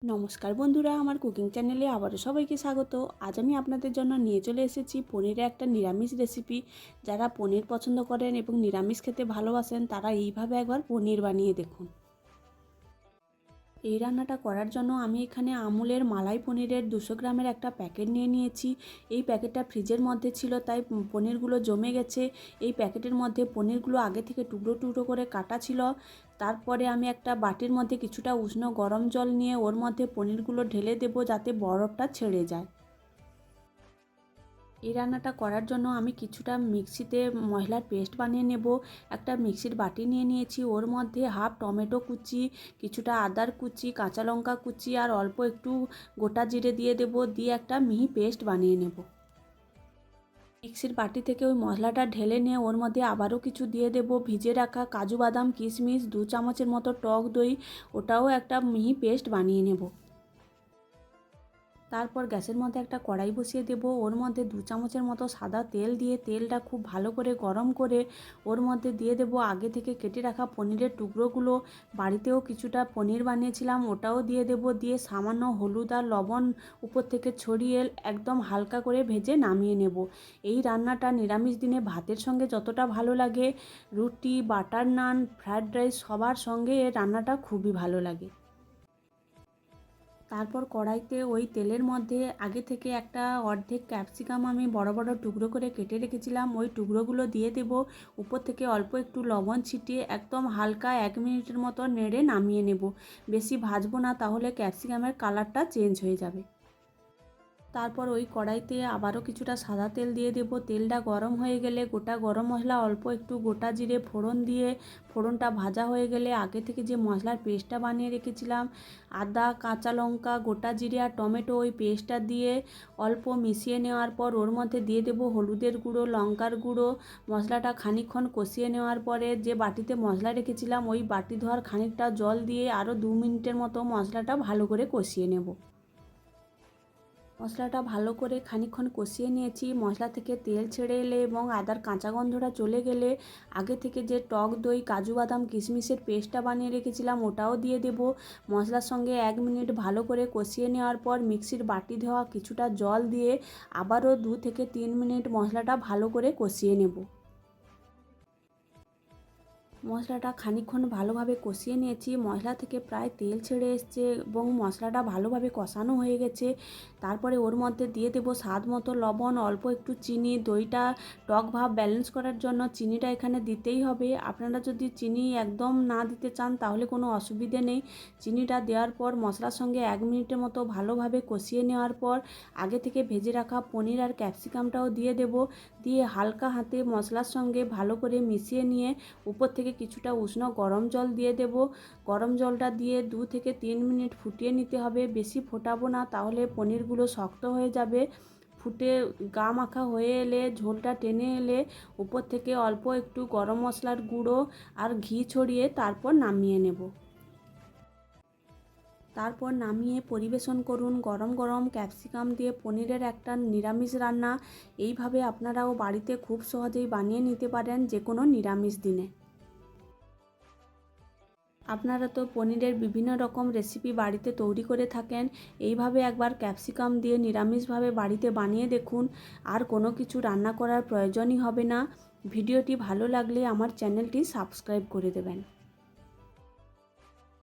নমস্কার বন্ধুরা, আমার কুকিং চ্যানেলে আবারও সবাইকে স্বাগত। আজ আমি আপনাদের জন্য নিয়ে চলে এসেছি পনিরের একটা নিরামিষ রেসিপি। যারা পনির পছন্দ করেন এবং নিরামিষ খেতে ভালোবাসেন তারা এইভাবে একবার পনির বানিয়ে দেখুন। এই রান্নাটা করার জন্য আমি এখানে আমুলের মালাই পনিরের 200 গ্রামের একটা প্যাকেট নিয়ে নিয়েছি। এই প্যাকেটটা ফ্রিজের মধ্যে ছিল, তাই পনিরগুলো জমে গেছে। এই প্যাকেটের মধ্যে পনিরগুলো আগে থেকে টুকরো টুকরো করে কাটা ছিল। তারপরে আমি একটা বাটির মধ্যে কিছুটা উষ্ণ গরম জল নিয়ে ওর মধ্যে পনিরগুলো ঢেলে দেবো যাতে বরফটা ছেড়ে যায়। এই রান্নাটা করার জন্য আমি কিছুটা মিক্সিতে মশলার পেস্ট বানিয়ে নেব। একটা মিক্সির বাটি নিয়ে নিয়েছি, ওর মধ্যে হাফ টমেটো কুচি, কিছুটা আদার কুচি, কাঁচা লঙ্কা কুচি আর অল্প একটু গোটা জিরে দিয়ে দেব, দিয়ে একটা মিহি পেস্ট বানিয়ে নেব। মিক্সির বাটি থেকে ওই মশলাটা ঢেলে নিয়ে ওর মধ্যে আবারও কিছু দিয়ে দেব, ভিজে রাখা কাজু বাদাম কিশমিশ, 2 চামচের মতো টক দই, ওটাও একটা মিহি পেস্ট বানিয়ে নেব। তারপর গ্যাসের মধ্যে একটা কড়াই বসিয়ে দেব, ওর মধ্যে 2 চামচের মতো সাদা তেল দিয়ে তেলটা খুব ভালো করে গরম করে ওর মধ্যে দিয়ে দেব আগে থেকে কেটে রাখা পনিরের টুকরোগুলো। বাড়িতেও কিছুটা পনির বানিয়েছিলাম, ওটাও দিয়ে দেব, দিয়ে সামান্য হলুদ আর লবণ উপর থেকে ছড়িয়ে একদম হালকা করে ভেজে নামিয়ে নেব। এই রান্নাটা নিরামিষ দিনে ভাতের সঙ্গে যতটা ভালো লাগে, রুটি, বাটার নান, ফ্রায়েড রাইস সবার সঙ্গে এই রান্নাটা খুবই ভালো লাগে। তারপর কড়াইতে ওই তেলের মধ্যে আগে থেকে একটা অর্ধেক ক্যাপসিকাম আমি বড় বড় টুকরো করে কেটে রেখেছিলাম, ওই টুকরোগুলো দিয়ে দেব। উপর থেকে অল্প একটু লবণ ছিটিয়ে একদম হালকা 1 মিনিটের মতো নেড়ে নামিয়ে নেব। বেশি ভাজবো না, তাহলে ক্যাপসিকামের কালারটা চেঞ্জ হয়ে যাবে। তারপর ওই কড়াইতে আবারও কিছুটা সাদা তেল দিয়ে দেব। তেলটা গরম হয়ে গেলে গোটা গরম মশলা, অল্প একটু গোটা জিরে ফোড়ন দিয়ে ফোড়নটা ভাজা হয়ে গেলে আগে থেকে যে মশলার পেস্টটা বানিয়ে রেখেছিলাম, আদা, কাঁচা লঙ্কা, গোটা জিরে আর টমেটো, ওই পেস্টটা দিয়ে অল্প মিশিয়ে নেওয়ার পর ওর মধ্যে দিয়ে দেব হলুদের গুঁড়ো, লঙ্কার গুঁড়ো। মশলাটা খানিকক্ষণ কষিয়ে নেওয়ার পরে যে বাটিতে মশলা রেখেছিলাম ওই বাটি ধোয়ার খানিকটা জল দিয়ে আরও 2 মিনিটের মতো মশলাটা ভালো করে কষিয়ে নেব। মশলাটা ভালো করে খানিকক্ষণ কষিয়ে নিয়েছি। মশলা থেকে তেল ছেড়ে এলে এবং আদার কাঁচা গন্ধটা চলে গেলে আগে থেকে যে টক দই, কাজু বাদাম কিশমিশের পেস্টটা বানিয়ে রেখেছিলাম ওটাও দিয়ে দেব। মশলার সঙ্গে 1 মিনিট ভালো করে কষিয়ে নেওয়ার পর মিক্সির বাটি ধোয়া কিছুটা জল দিয়ে আবারও 2 থেকে 3 মিনিট মশলাটা ভালো করে কষিয়ে নেব। মশলাটা খানিকক্ষণ ভালোভাবে কষিয়ে নিয়েছি। মশলা থেকে প্রায় তেল ছেড়ে এসছে এবং মশলাটা ভালোভাবে কষানো হয়ে গেছে। তারপরে ওর মধ্যে দিয়ে দেব স্বাদ মতো লবণ, অল্প একটু চিনি। দইটা টক ভাব ব্যালেন্স করার জন্য চিনিটা এখানে দিতেই হবে। আপনারা যদি চিনি একদম না দিতে চান তাহলে কোনো অসুবিধে নেই। চিনিটা দেওয়ার পর মশলার সঙ্গে 1 মিনিটের মতো ভালোভাবে কষিয়ে নেওয়ার পর আগে থেকে ভেজে রাখা পনির আর ক্যাপসিকামটাও দিয়ে দেব, দিয়ে হালকা হাতে মশলার সঙ্গে ভালো করে মিশিয়ে নিয়ে উপর থেকে কিছুটা উষ্ণ গরম জল দিয়ে দেব। গরম জলটা দিয়ে 2 থেকে 3 মিনিট ফুটিয়ে নিতে হবে, বেশি ফোটাবো না তাহলে পনিরগুলো শক্ত হয়ে যাবে। ফুটে গা মাখা হয়ে এলে, ঝোলটা টেনে এলে উপর থেকে অল্প একটু গরম মশলার গুঁড়ো আর ঘি ছড়িয়ে তারপর নামিয়ে নেব। তারপর নামিয়ে পরিবেশন করুন গরম গরম ক্যাপসিকাম দিয়ে পনিরের একটা নিরামিষ রান্না। এইভাবে আপনারাও বাড়িতে খুব সহজেই বানিয়ে নিতে পারেন যে কোনো নিরামিষ দিনে। আপনারা তো পনিরের বিভিন্ন রকম রেসিপি বাড়িতে তৈরি করে থাকেন, এইভাবে একবার ক্যাপসিকাম দিয়ে নিরামিষভাবে বাড়িতে বানিয়ে দেখুন। আর কোনো কিছু রান্না করার প্রয়োজনই হবে না। ভিডিওটি ভালো লাগলে আমার চ্যানেলটি সাবস্ক্রাইব করে দেবেন।